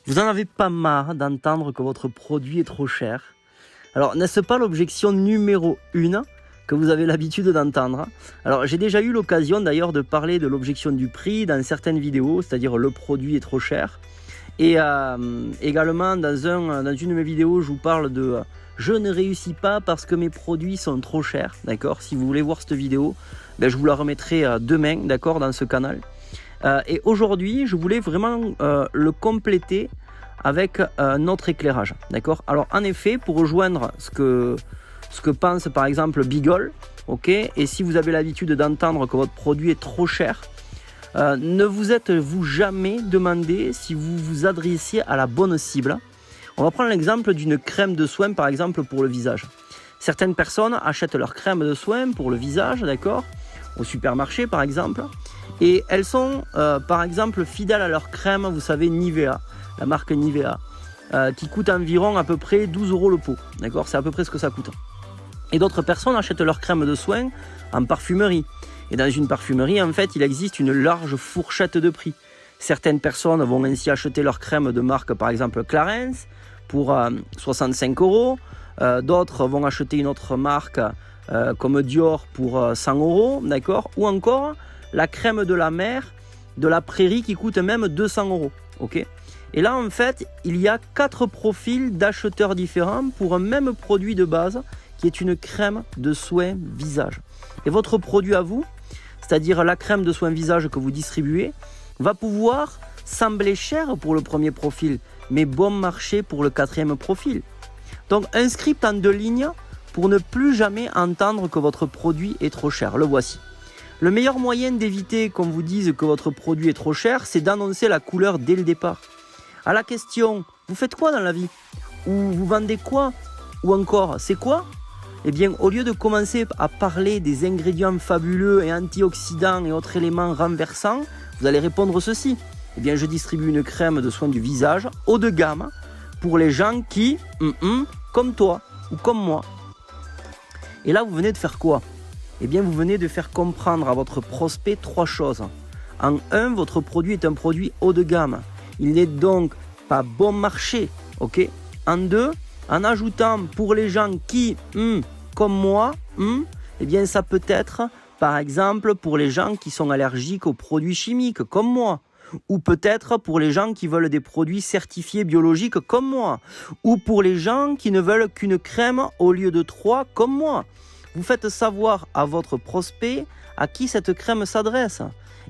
Vous en avez pas marre d'entendre que votre produit est trop cher? Alors, n'est-ce pas l'objection numéro 1 que vous avez l'habitude d'entendre? Alors, j'ai déjà eu l'occasion d'ailleurs de parler de l'objection du prix dans certaines vidéos, c'est-à-dire le produit est trop cher. Et également, dans une de mes vidéos, je vous parle de je ne réussis pas parce que mes produits sont trop chers. D'accord? Si vous voulez voir cette vidéo, je vous la remettrai demain, d'accord, dans ce canal. Et aujourd'hui, je voulais vraiment le compléter avec notre éclairage. D'accord? Alors, en effet, pour rejoindre ce que pense par exemple Beagle, ok, et si vous avez l'habitude d'entendre que votre produit est trop cher, ne vous êtes-vous jamais demandé si vous vous adressiez à la bonne cible? On va prendre l'exemple d'une crème de soin, par exemple, pour le visage. Certaines personnes achètent leur crème de soin pour le visage, d'accord, au supermarché, par exemple, et elles sont, par exemple, fidèles à leur crème, vous savez, Nivea, la marque Nivea, qui coûte environ à peu près 12 € le pot, d'accord, c'est à peu près ce que ça coûte. Et d'autres personnes achètent leur crème de soin en parfumerie. Et dans une parfumerie, en fait, il existe une large fourchette de prix. Certaines personnes vont ainsi acheter leur crème de marque, par exemple Clarins, pour 65 €. D'autres vont acheter une autre marque comme Dior pour 100 €, d'accord? Ou encore la crème de la mer, de la prairie qui coûte même 200 €, ok? Et là, en fait, il y a 4 profils d'acheteurs différents pour un même produit de base qui est une crème de soin visage. Et votre produit à vous, c'est-à-dire la crème de soin visage que vous distribuez, va pouvoir sembler cher pour le premier profil, mais bon marché pour le 4e profil. Donc un script en 2 lignes pour ne plus jamais entendre que votre produit est trop cher. Le voici. Le meilleur moyen d'éviter qu'on vous dise que votre produit est trop cher, c'est d'annoncer la couleur dès le départ. À la question, vous faites quoi dans la vie? Ou vous vendez quoi? Ou encore, c'est quoi? Eh bien, au lieu de commencer à parler des ingrédients fabuleux et antioxydants et autres éléments renversants, vous allez répondre ceci. Eh bien, je distribue une crème de soin du visage haut de gamme pour les gens qui, comme toi ou comme moi. Et là, vous venez de faire quoi? Eh bien, vous venez de faire comprendre à votre prospect 3 choses. En 1, votre produit est un produit haut de gamme. Il n'est donc pas bon marché, ok? En 2, en ajoutant pour les gens qui, comme moi, eh bien ça peut être, par exemple, pour les gens qui sont allergiques aux produits chimiques, comme moi. Ou peut-être pour les gens qui veulent des produits certifiés biologiques, comme moi. Ou pour les gens qui ne veulent qu'une crème au lieu de 3, comme moi. Vous faites savoir à votre prospect à qui cette crème s'adresse.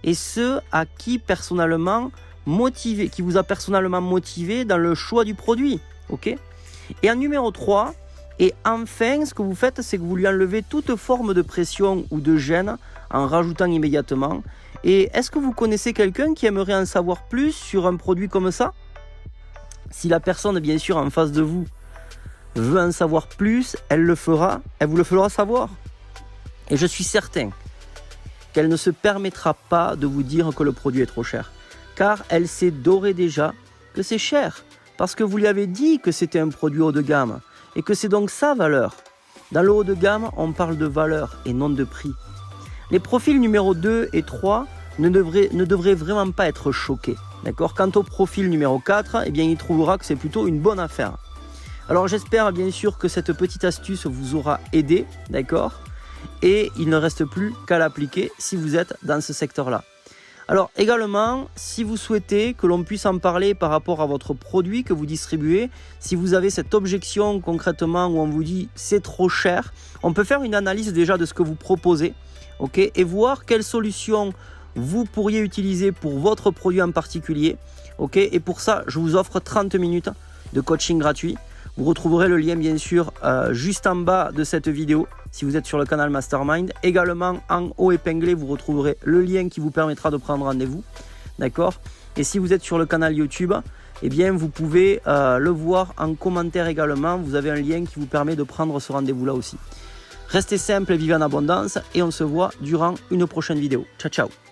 Et ce, à qui personnellement motivé, qui vous a personnellement motivé dans le choix du produit. Ok? Et en numéro 3, et enfin, ce que vous faites, c'est que vous lui enlevez toute forme de pression ou de gêne en rajoutant immédiatement. Et est-ce que vous connaissez quelqu'un qui aimerait en savoir plus sur un produit comme ça? Si la personne, bien sûr, en face de vous veut en savoir plus, elle vous le fera savoir. Et je suis certain qu'elle ne se permettra pas de vous dire que le produit est trop cher. Car elle sait d'ores et déjà que c'est cher. Parce que vous lui avez dit que c'était un produit haut de gamme et que c'est donc sa valeur. Dans le haut de gamme, on parle de valeur et non de prix. Les profils numéro 2 et 3 ne devraient vraiment pas être choqués. D'accord? Quant au profil numéro 4, eh bien, il trouvera que c'est plutôt une bonne affaire. Alors j'espère bien sûr que cette petite astuce vous aura aidé, d'accord? Et il ne reste plus qu'à l'appliquer si vous êtes dans ce secteur-là. Alors également, si vous souhaitez que l'on puisse en parler par rapport à votre produit que vous distribuez, si vous avez cette objection concrètement où on vous dit c'est trop cher, on peut faire une analyse déjà de ce que vous proposez, ok, et voir quelles solutions vous pourriez utiliser pour votre produit en particulier, ok, et pour ça je vous offre 30 minutes de coaching gratuit. Vous retrouverez le lien bien sûr juste en bas de cette vidéo si vous êtes sur le canal Mastermind. Également en haut épinglé, vous retrouverez le lien qui vous permettra de prendre rendez-vous. D'accord? Et si vous êtes sur le canal YouTube, eh bien vous pouvez le voir en commentaire également. Vous avez un lien qui vous permet de prendre ce rendez-vous-là aussi. Restez simple et vivez en abondance et on se voit durant une prochaine vidéo. Ciao, ciao!